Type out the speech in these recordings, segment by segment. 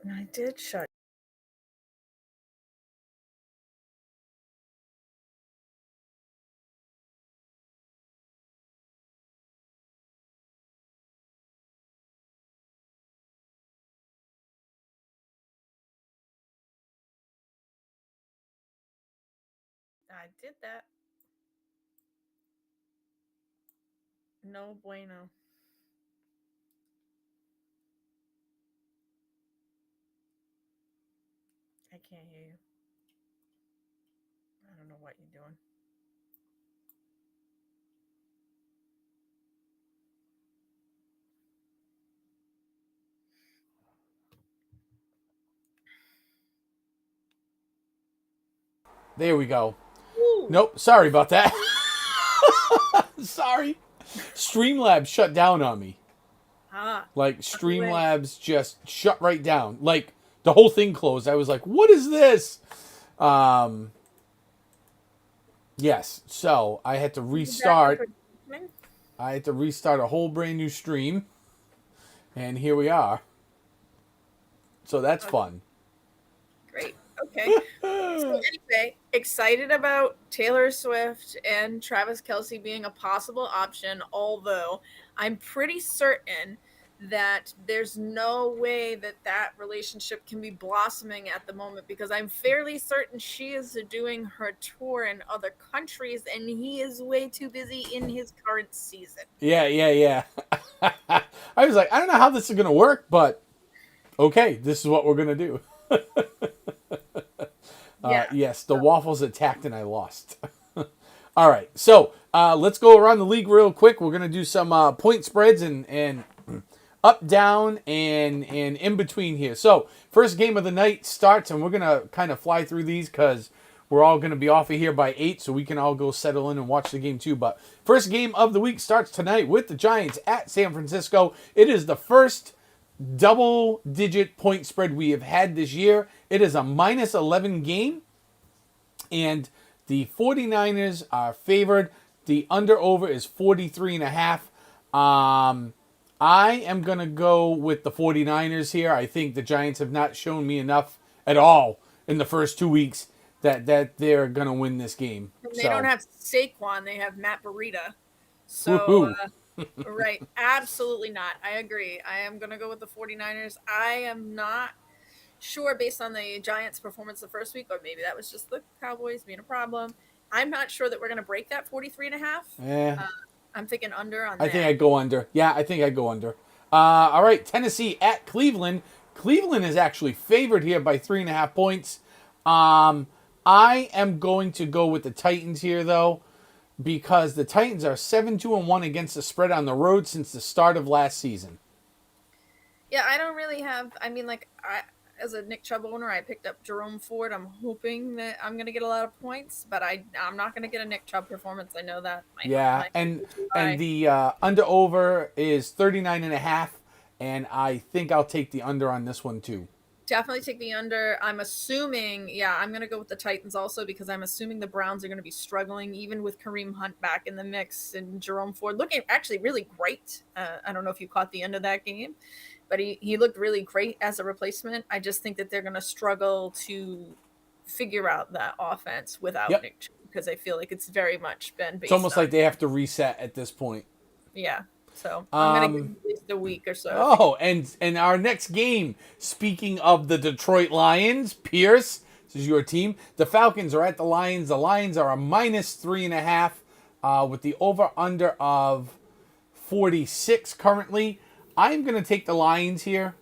I did shut. I did that. No bueno. I can't hear you. I don't know what you're doing. There we go. Ooh. Nope. Sorry about that. Sorry. Streamlabs shut down on me. Ah. Like Wait. Streamlabs just shut right down. Like the whole thing closed. I was like, "What is this?" Um, yes. So I had to You back up restart. and listening? I had to restart a whole brand new stream, and here we are. So that's Okay, fun. great. Okay. So anyway, excited about Taylor Swift and Travis Kelsey being a possible option, although I'm pretty certain that there's no way that that relationship can be blossoming at the moment because I'm fairly certain she is doing her tour in other countries and he is way too busy in his current season. Yeah, yeah, yeah. I was like, I don't know how this is gonna work, but okay, this is what we're gonna do. Yeah. Yes, the waffles attacked and I lost. All right, so let's go around the league real quick. We're gonna do some point spreads and up, down, and in between here. So first game of the night starts, and we're gonna kind of fly through these because we're all gonna be off of here by 8, so we can all go settle in and watch the game too. But first game of the week starts tonight with the Giants at San Francisco. It is the first double-digit point spread we have had this year. It is a minus 11 game, and the 49ers are favored. The under-over is 43 and a half. I am going to go with the 49ers here. I think the Giants have not shown me enough at all in the first 2 weeks that they're going to win this game. And they don't So, have Saquon, they have Matt Burita. So, woohoo. right, absolutely not. I agree. I am going to go with the 49ers. I am not sure based on the Giants' performance the first week, or maybe that was just the Cowboys being a problem. I'm not sure that we're going to break that 43 and a half. Eh, I'm thinking under on I think that. I'd go under. Yeah, I think I'd go under. All right, Tennessee at Cleveland. Cleveland is actually favored here by 3.5 points. Um, I am going to go with the Titans here, though, because the Titans are 7-2-1 against the spread on the road since the start of last season. Yeah, I don't really have. I mean, like, as a Nick Chubb owner, I picked up Jerome Ford. I'm hoping that I'm going to get a lot of points, but I'm not going to get a Nick Chubb performance. I know that Yeah, my too and high. the under over is 39.5, and I think I'll take the under on this one too. Definitely take the under. I'm assuming, yeah, I'm going to go with the Titans also because I'm assuming the Browns are going to be struggling, even with Kareem Hunt back in the mix and Jerome Ford looking actually really great. I don't know if you caught the end of that game, but he looked really great as a replacement. I just think that they're going to struggle to figure out that offense without Yep, Nick Chubb because I feel like it's very much been it's based almost on, like they have to reset at this point. yeah. So I'm going to give Um, him at least a week or so to Oh, and our next game. Speaking of the Detroit Lions, Pierce, this is your team. The Falcons are at the Lions. The Lions are a minus 3.5, with the over under of 46 currently. I'm going to take the Lions here.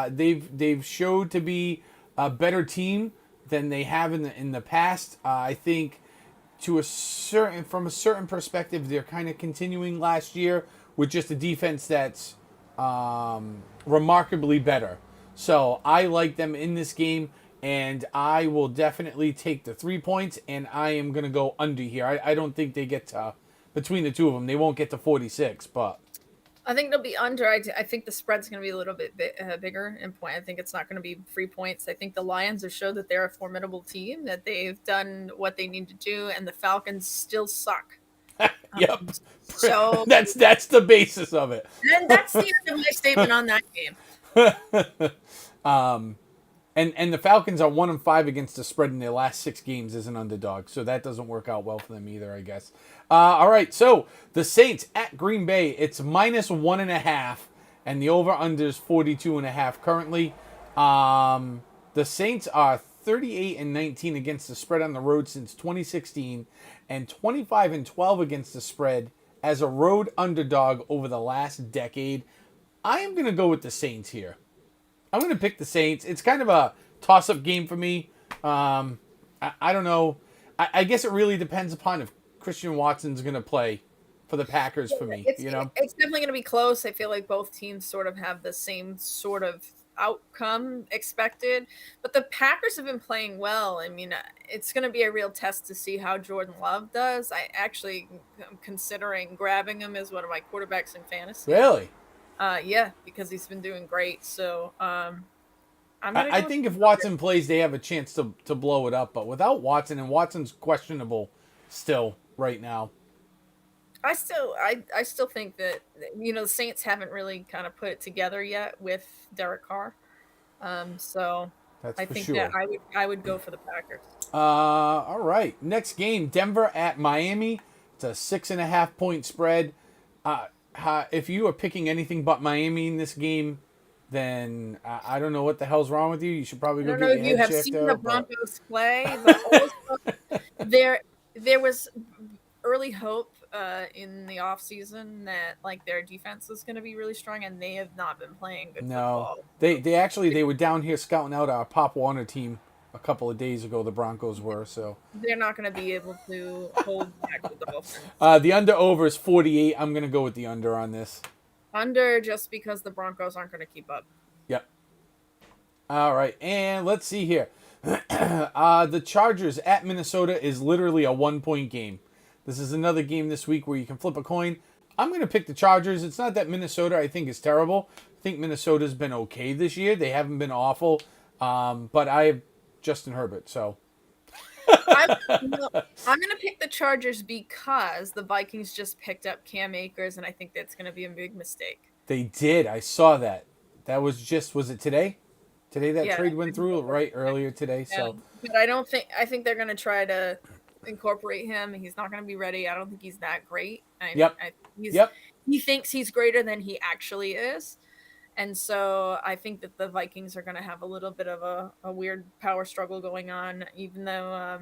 They've showed to be a better team than they have in the past. I think to a certain from a certain perspective, they're kind of continuing last year with just a defense that's remarkably better. So I like them in this game, and I will definitely take the 3 points, and I am going to go under here. I don't think they get to, between the two of them, they won't get to 46, but I think they'll be under. I think the spread's going to be a little bit bigger in point. I think it's not going to be 3 points. I think the Lions have showed that they're a formidable team, that they've done what they need to do, and the Falcons still suck. yep. So, That's the basis of it. and that's the end of my statement on that game. And the Falcons are 1-5 against the spread in their last 6 games as an underdog, so that doesn't work out well for them either, I guess. All right, so the Saints at Green Bay, it's -1.5, and the over/under is 42.5 currently. The Saints are 38-19 against the spread on the road since 2016, and 25-12 against the spread as a road underdog over the last decade. I am going to go with the Saints here. I'm going to pick the Saints. It's kind of a toss-up game for me. I don't know. I guess it really depends upon if Christian Watson's going to play for the Packers for me. It's definitely going to be close. I feel like both teams sort of have the same sort of outcome expected, but the Packers have been playing well. I mean, it's going to be a real test to see how Jordan Love does. I actually am considering grabbing him as one of my quarterbacks in fantasy. Really? Yeah, because he's been doing great. So I think if Watson plays, they have a chance to blow it up. But without Watson, and Watson's questionable still right now. I still think that the Saints haven't really kind of put it together yet with Derek Carr. So That's I for think sure. that I would go for the Packers. All right. Next game, Denver at Miami. It's a 6.5-point spread. If you are picking anything but Miami in this game, then I don't know what the hell's wrong with you. You should probably go I don't get know your if you head have checked seen out. the Broncos play, but also there was early hope in the offseason that like their defense was going to be really strong, and they have not been playing good No, football. they were down here scouting out our Pop Warner team a couple of days ago. The Broncos were so they're not going to be able to hold back the Dolphins. The under/over is 48. I'm gonna go with the under on this. Under, just because the Broncos aren't going to keep up. Yep. All right, and let's see here. The Chargers at Minnesota is literally a 1-point game. This is another game this week where you can flip a coin. I'm going to pick the Chargers. It's not that Minnesota I think is terrible. I think Minnesota's been okay this year. They haven't been awful. But I have Justin Herbert, so. I'm going to pick the Chargers because the Vikings just picked up Cam Akers, and I think that's going to be a big mistake. They did. I saw that. That was it today? Today that trade went through, right? Earlier today. Yeah. So. But I think they're going to try to incorporate him. He's not going to be ready. I don't think he's that great. He thinks he's greater than he actually is. And so I think that the Vikings are going to have a little bit of a weird power struggle going on, even though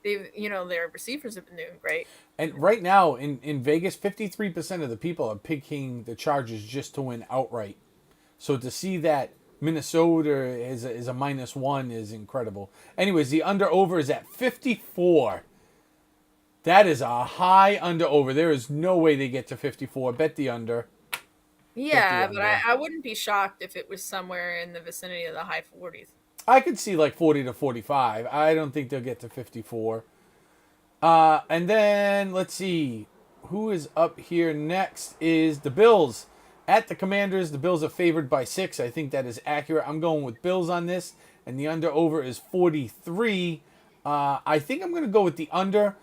their receivers have been doing great. And right now in Vegas, 53% of the people are picking the Chargers just to win outright. So to see that Minnesota is a -1 is incredible. Anyways, the under/over is at 54. That is a high under/over. There is no way they get to 54. Bet the under. Yeah, but I wouldn't be shocked if it was somewhere in the vicinity of the high 40s. I could see like 40 to 45. I don't think they'll get to 54. And then let's see. Who is up here next is the Bills. At the Commanders, the Bills are favored by 6. I think that is accurate. I'm going with Bills on this. And the under/over is 43. I think I'm going to go with the under.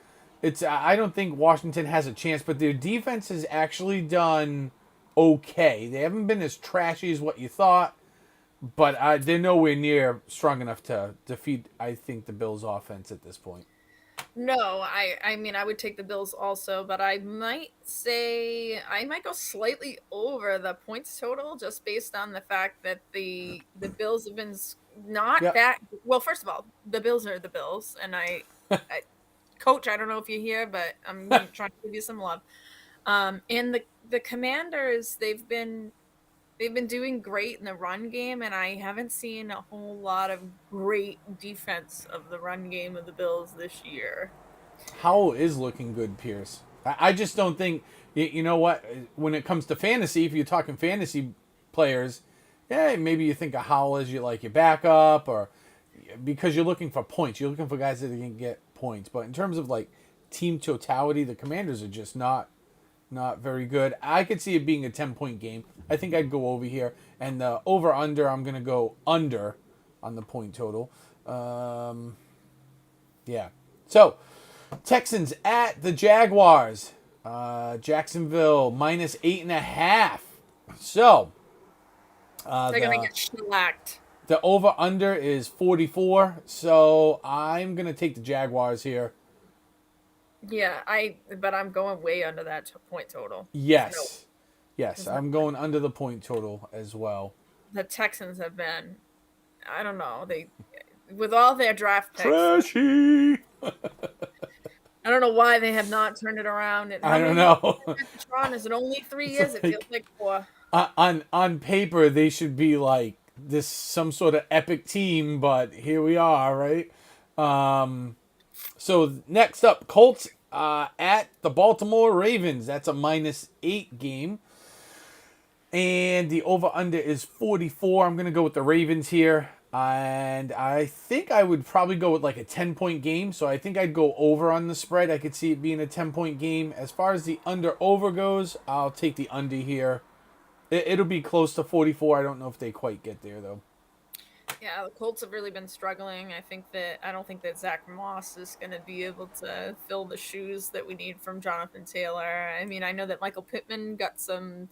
I don't think Washington has a chance, but their defense has actually done okay. They haven't been as trashy as what you thought, but they're nowhere near strong enough to defeat, I think, the Bills' offense at this point. No, I mean, I would take the Bills also, but I might go slightly over the points total just based on the fact that the Bills have been not that well. First of all, the Bills are the Bills, and Coach, I don't know if you're here, but I'm trying to give you some love. And the Commanders, they've been doing great in the run game, and I haven't seen a whole lot of great defense of the run game of the Bills this year. Howell is looking good, Pierce. I just don't think, you know what, when it comes to fantasy, if you're talking fantasy players, maybe you think of Howell as your backup, or because you're looking for points. You're looking for guys that can get points. But in terms of like team totality, the Commanders are just not very good. I could see it being a 10-point game. I think I'd go over here. And the over-under, I'm going to go under on the point total. Yeah. So, Texans at the Jaguars. Jacksonville -8.5. So, they're going to get shellacked. The over under is 44, so I'm gonna take the Jaguars here. Yeah, but I'm going way under that point total. No, Yes, yes, there's no I'm way. going under the point total as well. The Texans have been, I don't know, they with all their draft picks, Trashy. I don't know why they have not turned it around. And I how don't many years know. has it been, Tron? Is it only 3 years? It's It feels like like 4. on paper they should be like this some sort of epic team, but here we are, right? So next up, Colts at the Baltimore Ravens. That's a -8 game. And the over under is 44. I'm going to go with the Ravens here. And I think I would probably go with like a 10-point game. So I think I'd go over on the spread. I could see it being a 10-point game. As far as the under over goes, I'll take the under here. It'll be close to 44. I don't know if they quite get there, though. Yeah, the Colts have really been struggling. I don't think that Zach Moss is going to be able to fill the shoes that we need from Jonathan Taylor. I mean, I know that Michael Pittman got some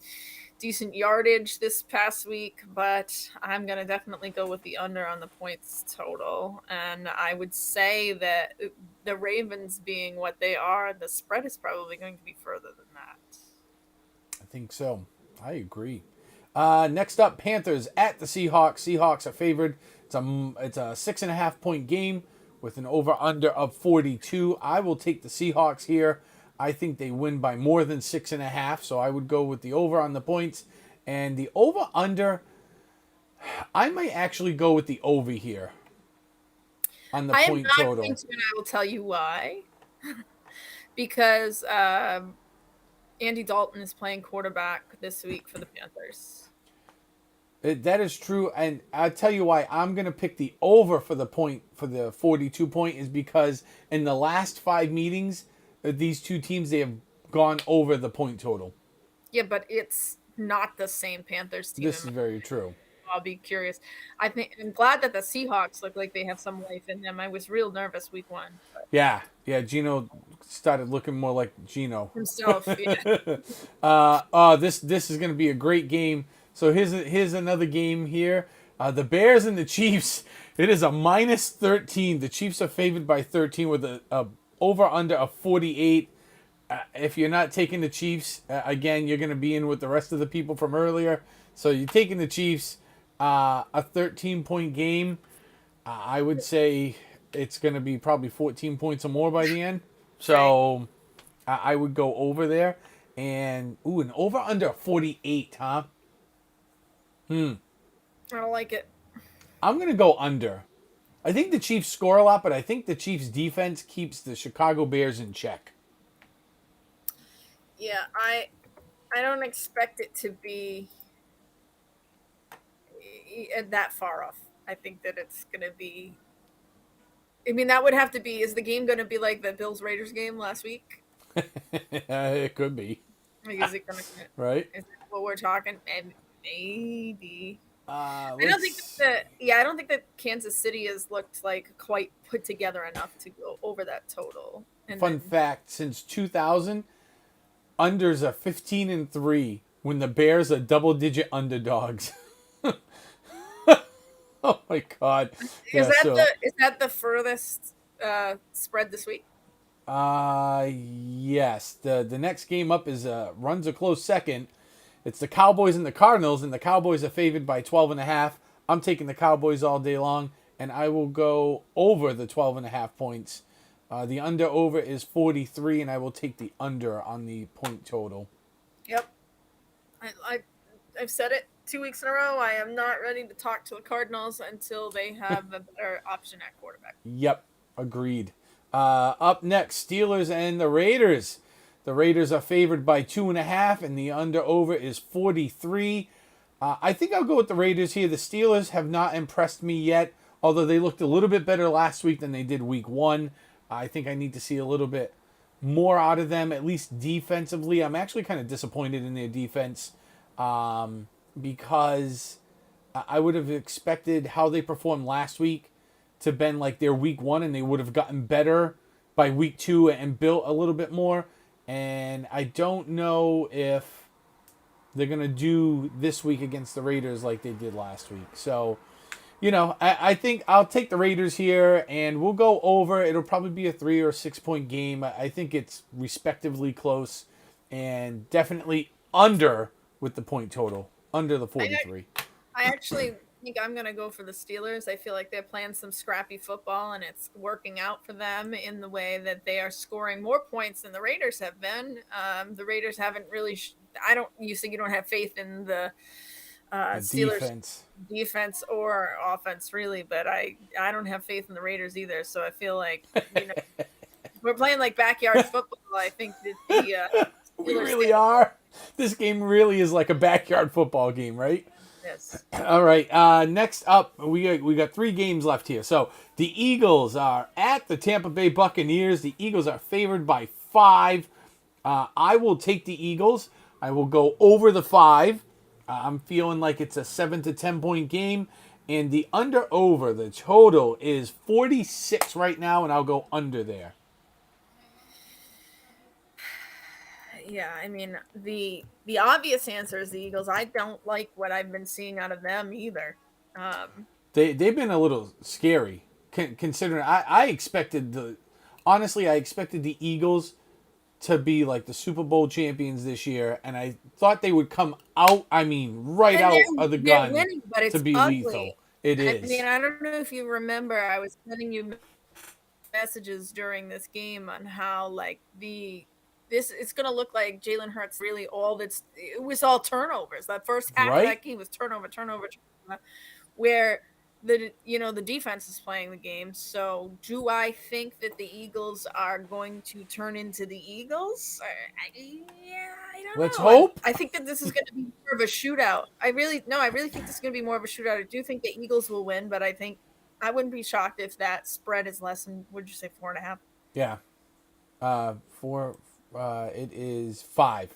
decent yardage this past week, but I'm going to definitely go with the under on the points total. And I would say that the Ravens being what they are, the spread is probably going to be further than that. I think so. I agree. Next up, Panthers at the Seahawks. Seahawks are favored. It's a 6.5-point game with an over under of 42. I will take the Seahawks here. I think they win by more than 6.5, so I would go with the over on the points. And the over under, I might actually go with the over here on the I am point not total. going to, and I will tell you why. Because Andy Dalton is playing quarterback this week for the Panthers. That is true, and I'll tell you why I'm going to pick the over for the point for the 42 point is because in the last 5 meetings, these two teams they have gone over the point total. Yeah, but it's not the same Panthers team. This is very true. I'll be curious. I'm glad that the Seahawks look like they have some life in them. I was real nervous week 1. But Yeah, yeah. Gino started looking more like Gino. himself, yeah. This is going to be a great game. So here's another game here. The Bears and the Chiefs. It is a -13. The Chiefs are favored by 13 with a over under of 48. If you're not taking the Chiefs, again, you're going to be in with the rest of the people from earlier. So you're taking the Chiefs. A 13-point game. I would say it's going to be probably 14 points or more by the end. So I would go over there. And, an over under 48, huh? I don't like it. I'm going to go under. I think the Chiefs score a lot, but I think the Chiefs defense keeps the Chicago Bears in check. Yeah, I don't expect it to be that far off. I think that it's going to be. I mean, that would have to be. Is the game going to be like the Bills Raiders game last week? It could be. Like, is it going to? Right? Is that what we're talking? And maybe. Uh, I don't think let's, that. Yeah, I don't think that Kansas City has looked like quite put together enough to go over that total. And Fun fact: since 2000, unders are 15-3 when the Bears are double-digit underdogs. Oh my God! Yeah, is that the furthest spread this week? Yes. The next game up is runs a close second. It's the Cowboys and the Cardinals, and the Cowboys are favored by 12.5. I'm taking the Cowboys all day long, and I will go over the 12.5 points. The under over is 43, and I will take the under on the point total. Yep. I've said it 2 weeks in a row. I am not ready to talk to the Cardinals until they have a better option at quarterback. Yep, agreed. Up next, Steelers and the Raiders. The Raiders are favored by 2.5, and the under over is 43. I think I'll go with the Raiders here. The Steelers have not impressed me yet, although they looked a little bit better last week than they did week 1. I think I need to see a little bit more out of them, at least defensively. I'm actually kind of disappointed in their defense because I would have expected how they performed last week to been like their week 1, and they would have gotten better by week 2 and built a little bit more. And I don't know if they're going to do this week against the Raiders like they did last week. So I think I'll take the Raiders here, and we'll go over. It'll probably be a 3 or 6 point game. I think it's respectively close, and definitely under with the point total, under the I 43. I actually think I'm gonna go for the Steelers. I feel like they're playing some scrappy football, and it's working out for them in the way that they are scoring more points than the Raiders have been. The Raiders haven't really. I don't. You say you don't have faith in the The Steelers defense. defense or offense, really, but I don't have faith in the Raiders either. So I feel like we're playing like backyard football. I think that the We Steelers really stand are. This game really is like a backyard football game, right? this. All right. Next up, we got 3 games left here. So the Eagles are at the Tampa Bay Buccaneers. The Eagles are favored by 5. I will take the Eagles. I will go over the 5. I'm feeling like it's a 7 to 10 point game, and the over the total is 46 right now, and I'll go under there. Yeah, I mean the obvious answer is the Eagles. I don't like what I've been seeing out of them either. Um, They've been a little scary considering I expected I expected the Eagles to be like the Super Bowl champions this year, and I thought they would come out. I mean, right and out of the they're gun winning, but to it's be ugly. lethal. It I mean, is I don't know if you remember, I was sending you messages during this game on how like the this it's going to look like Jalen Hurts really all that's it was all turnovers. That first half of right. that game was turnover, turnover, turnover, where the defense is playing the game. So do I think that the Eagles are going to turn into the Eagles? Yeah, I don't Let's know. hope. I think that this is going to be more of a shootout. I really think this is going to be more of a shootout. I do think the Eagles will win, but I think I wouldn't be shocked if that spread is less than, would you say, 4.5? Yeah. For it is 5,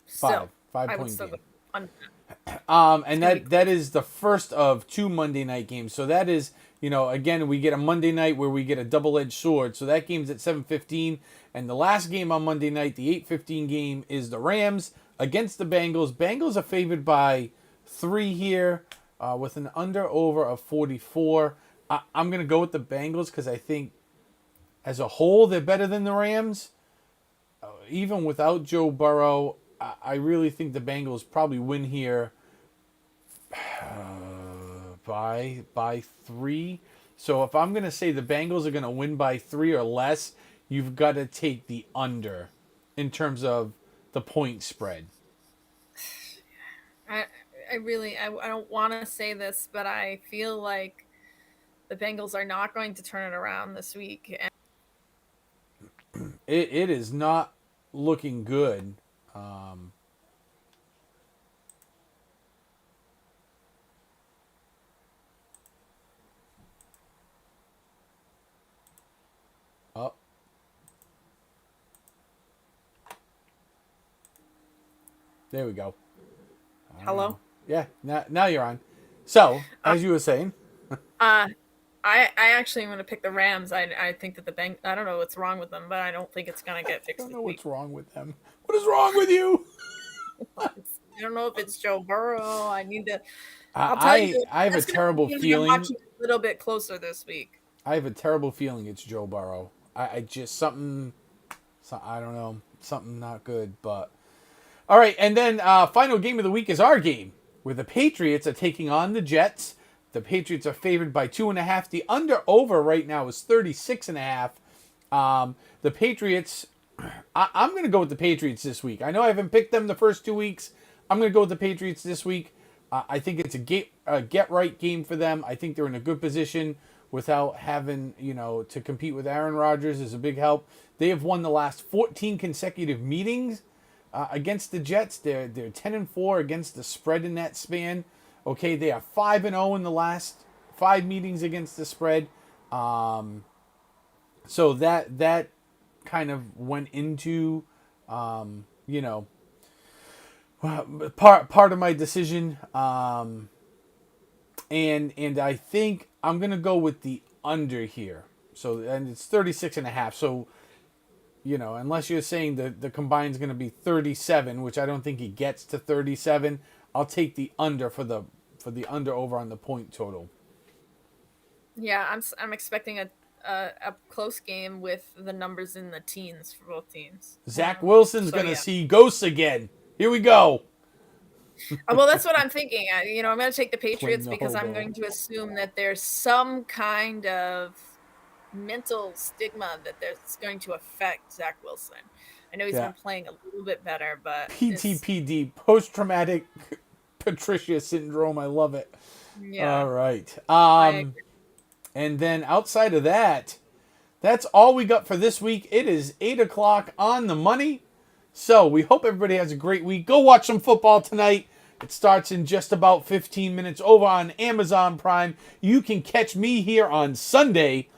Still, 5 I would point still go game. under. It's And going to be that close. is the first of 2 Monday night games. So that is, again, we get a Monday night where we get a double-edged sword. So that game's at 7:15, and the last game on Monday night, the 8:15 game, is the Rams against the Bengals. Bengals are favored by 3 here, with an under/over of 44. I'm gonna go with the Bengals because I think, as a whole, they're better than the Rams. Even without Joe Burrow, I really think the Bengals probably win here by 3. So if I'm gonna say the Bengals are gonna win by 3 or less, you've got to take the under in terms of the point spread. I, I really, I don't want to say this, but I feel like the Bengals are not going to turn it around this week. And It is not looking good. Um, oh, there we go. I don't hello. know. Yeah, now you're on. So Uh, as you were saying, uh, I actually am going to pick the Rams. I think that I don't know what's wrong with them, but I don't think it's going to I get fixed don't this know week. what's wrong with them. What is wrong with you? I don't know if it's Joe Burrow. I'll tell you, I have a that's going to terrible be me feeling. watching a little bit closer this week. I have a terrible feeling it's Joe Burrow. I just something, I don't know, something not good. But all right, and then final game of the week is our game, where the Patriots are taking on the Jets. The Patriots are favored by 2.5. The under/over right now is 36.5. The Patriots. I'm going to go with the Patriots this week. I know I haven't picked them the first 2 weeks. I'm going to go with the Patriots this week. I think it's a get right game for them. I think they're in a good position without having, to compete with Aaron Rodgers is a big help. They have won the last 14 consecutive meetings against the Jets. They're 10-4 against the spread in that span. Okay, they are 5-0 in the last 5 meetings against the spread. So that kind of went into, you know, part of my decision. And I think I'm gonna go with the under here. So, and it's 36.5. So, unless you're saying the combine's gonna be 37, which I don't think he gets to 37, I'll take the under for the under over on the point total. Yeah, I'm expecting a close game with the numbers in the teens for both teams. Zach Wilson's So gonna yeah. see ghosts again. Here we go. Well, that's what I'm thinking. I'm going to take the Playing Patriots the because I'm hobo. going to assume that there's some kind of mental stigma that that's going to affect Zach Wilson. I know he's Yeah. been playing a little bit better, but it's PTPD, post traumatic Patricia syndrome. I love it. yeah, All right. I agree. And then outside of that, that's all we got for this week. It is 8 o'clock on the money. So we hope everybody has a great week. Go watch some football tonight. It starts in just about 15 minutes over on Amazon Prime. You can catch me here on Sunday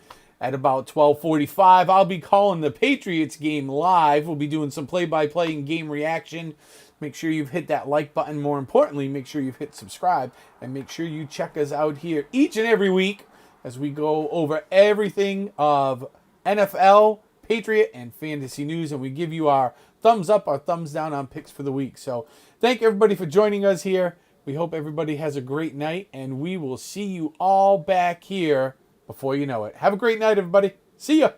at about 12:45. I'll be calling the Patriots game live. We'll be doing some play-by-play and game reaction. Make sure you've hit that like button. More importantly, make sure you've hit subscribe. And make sure you check us out here each and every week as we go over everything of NFL, Patriot, and fantasy news. And we give you our thumbs up, our thumbs down on picks for the week. So thank everybody for joining us here. We hope everybody has a great night. And we will see you all back here before you know it. Have a great night, everybody. See ya.